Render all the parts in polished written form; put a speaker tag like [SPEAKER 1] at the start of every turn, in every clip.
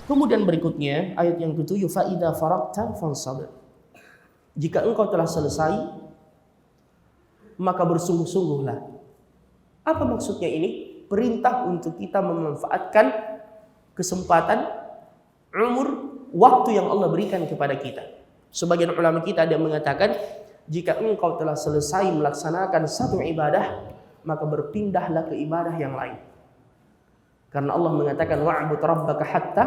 [SPEAKER 1] Kemudian berikutnya ayat yang ke-7, fa idza faragta fansab. Jika engkau telah selesai, maka bersungguh-sungguhlah. Apa maksudnya ini? Perintah untuk kita memanfaatkan kesempatan, umur, waktu yang Allah berikan kepada kita. Sebagian ulama kita ada yang mengatakan, jika engkau telah selesai melaksanakan satu ibadah, maka berpindahlah ke ibadah yang lain. Karena Allah mengatakan, wa'bud rabbaka hatta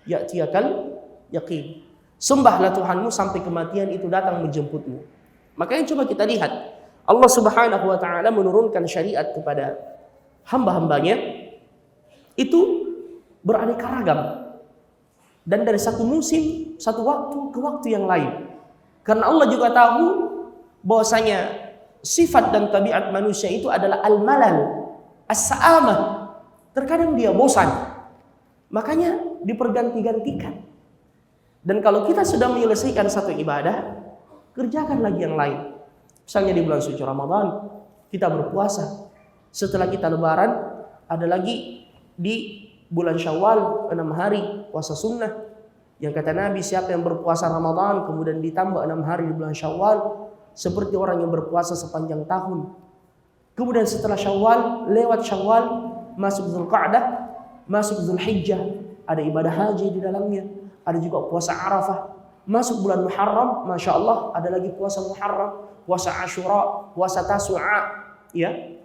[SPEAKER 1] ya'tiyakal yaqin. Sembahlah Tuhanmu sampai kematian itu datang menjemputmu. Makanya coba kita lihat, Allah Subhanahu wa taala menurunkan syariat kepada hamba-hambanya itu beraneka ragam. Dan dari satu musim, satu waktu ke waktu yang lain. Karena Allah juga tahu bahwasanya sifat dan tabiat manusia itu adalah al-malal, as-sa'amah. Terkadang dia bosan. Makanya diperganti-gantikan. Dan kalau kita sudah menyelesaikan satu ibadah, kerjakan lagi yang lain. Misalnya di bulan suci Ramadan, kita berpuasa. Setelah kita lebaran, ada lagi di bulan Syawal 6 hari puasa sunnah. Yang kata Nabi, siapa yang berpuasa Ramadan kemudian ditambah 6 hari di bulan Syawal, seperti orang yang berpuasa sepanjang tahun. Kemudian setelah Syawal, lewat Syawal, masuk Dzulqa'dah, masuk Dzulhijjah, ada ibadah haji di dalamnya, ada juga puasa Arafah. Masuk bulan Muharram, Masya Allah, ada lagi puasa Muharram, puasa Ashura, puasa Tasu'a. Ya,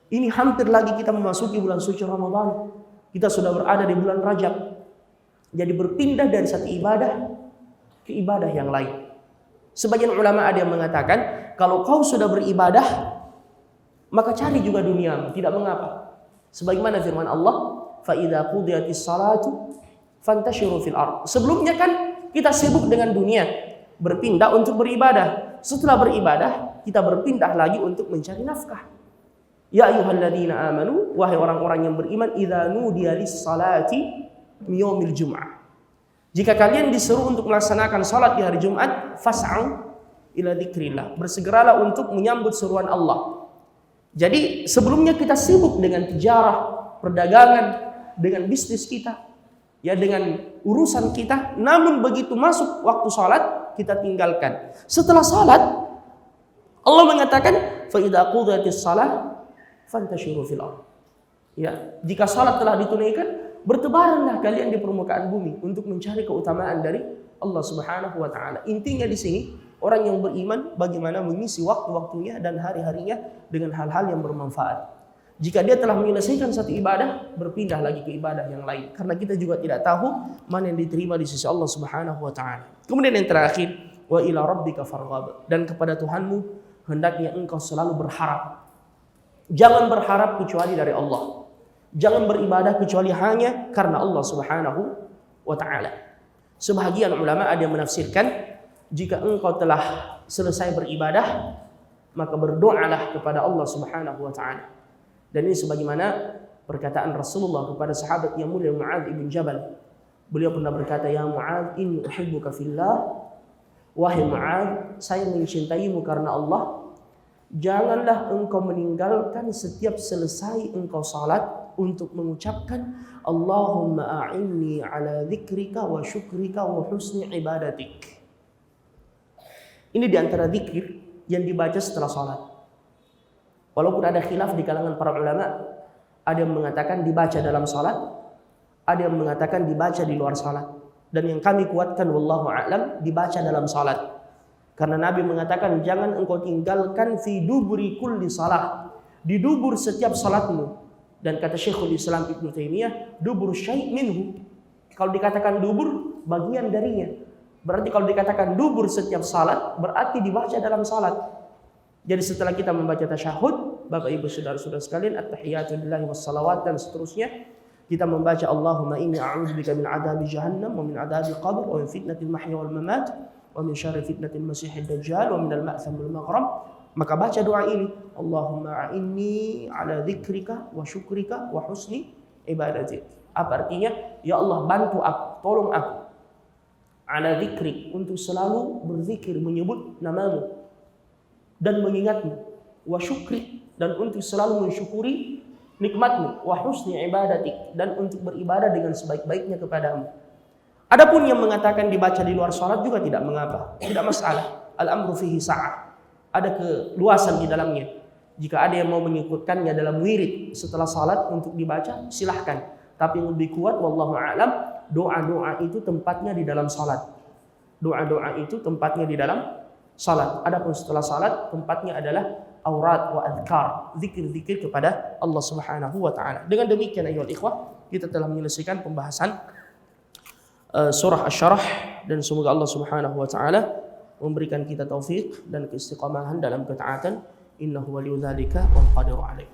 [SPEAKER 1] ini hampir lagi kita memasuki bulan suci Ramadan. Kita sudah berada di bulan Rajab. Jadi berpindah dari satu ibadah ke ibadah yang lain. Sebagian ulama ada yang mengatakan, kalau kau sudah beribadah, maka cari juga dunia, tidak mengapa. Sebagaimana firman Allah, fa idza qudiyatis salatu fantashiru fil ardh. Sebelumnya kan kita sibuk dengan dunia, berpindah untuk beribadah. Setelah beribadah, kita berpindah lagi untuk mencari nafkah. Ya ayyuhalladzina amanu, wahai orang-orang yang beriman, idza nudiya lis-salati yaumil jum'ah. Jika kalian disuruh untuk melaksanakan salat di hari Jumat, fas'au ila dzikrillah. Bersegeralah untuk menyambut seruan Allah. Jadi sebelumnya kita sibuk dengan tijarah, perdagangan, dengan bisnis kita, ya dengan urusan kita. Namun begitu masuk waktu salat, kita tinggalkan. Setelah salat, Allah mengatakan, fa idza qudiyatis shalah fantashiru fil ardh. Ya, jika salat telah ditunaikan, bertebaranlah kalian di permukaan bumi untuk mencari keutamaan dari Allah Subhanahu wa taala. Intinya di sini, orang yang beriman bagaimana mengisi waktu-waktunya dan hari-harinya dengan hal-hal yang bermanfaat. Jika dia telah menyelesaikan satu ibadah, berpindah lagi ke ibadah yang lain. Karena kita juga tidak tahu mana yang diterima di sisi Allah Subhanahu wa taala. Kemudian yang terakhir, wa ila rabbika farghab. Dan kepada Tuhanmu hendaknya engkau selalu berharap. Jangan berharap kecuali dari Allah. Jangan beribadah kecuali hanya karena Allah Subhanahu wa taala. Sebahagian ulama ada yang menafsirkan, jika engkau telah selesai beribadah, maka berdoalah kepada Allah Subhanahu wa taala. Dan ini sebagaimana perkataan Rasulullah kepada sahabat yang mulia Mu'adz bin Jabal. Beliau pernah berkata, ya Mu'adz, inni uhibbuka fillah. Wahai Mu'adz, saya mencintaimu karena Allah. Janganlah engkau meninggalkan setiap selesai engkau salat untuk mengucapkan Allahumma a'inni ala dzikrika wa syukrika wa husni ibadatik. Ini diantara zikir yang dibaca setelah salat. Walaupun ada khilaf di kalangan para ulama, ada yang mengatakan dibaca dalam salat, ada yang mengatakan dibaca di luar salat. Dan yang kami kuatkan wallahu a'lam, dibaca dalam salat. Karena Nabi mengatakan jangan engkau tinggalkan fi duburi kulli salat, di dubur setiap salatmu. Dan kata Syekhul Islam Ibnu Taimiyah, dubur syai' minhu. Kalau dikatakan dubur, bagian darinya. Berarti kalau dikatakan dubur setiap salat, berarti dibaca dalam salat. Jadi setelah kita membaca tasyahud, Bapak Ibu Saudara-saudara sekalian, at-tahiyatu lillahi wassalawat dan seterusnya, kita membaca Allahumma inni a'udzubika min adzabi jahannam wa min adzabil qabr wa min fitnatil mahya wal mamat wa min syarri fitnatil masiihid dajjal wa min al-ma'tham wal maghrib. Maka baca doa ini, Allahumma a'inni ala dzikrika wa syukrika wa husni ibadatik. Apa artinya? Ya Allah, bantu aku, tolong aku. Ala dzikrik, untuk selalu berzikir, menyebut namamu dan mengingatmu. Wa syukri, dan untuk selalu mensyukuri nikmatmu. Wa husni ibadatik, dan untuk beribadah dengan sebaik-baiknya kepadamu. Adapun yang mengatakan dibaca di luar salat juga tidak mengapa, tidak masalah. Al-amru fihi sa'ah. Ada keluasan di dalamnya. Jika ada yang mau mengikutkannya dalam wirid setelah salat untuk dibaca, silahkan. Tapi yang lebih kuat, wallahu a'lam, doa-doa itu tempatnya di dalam salat. Doa-doa itu tempatnya di dalam salat. Adapun setelah salat, tempatnya adalah aurat wa adhkar, zikir-zikir kepada Allah Subhanahu wa taala. Dengan demikian ayyuhal ikhwah, kita telah menyelesaikan pembahasan surah Asy-Syarah, dan semoga Allah Subhanahu wa taala memberikan kita taufik dan keistiqamahan dalam ketaatan. Innahu waliyudzalika wal qadiru alaih.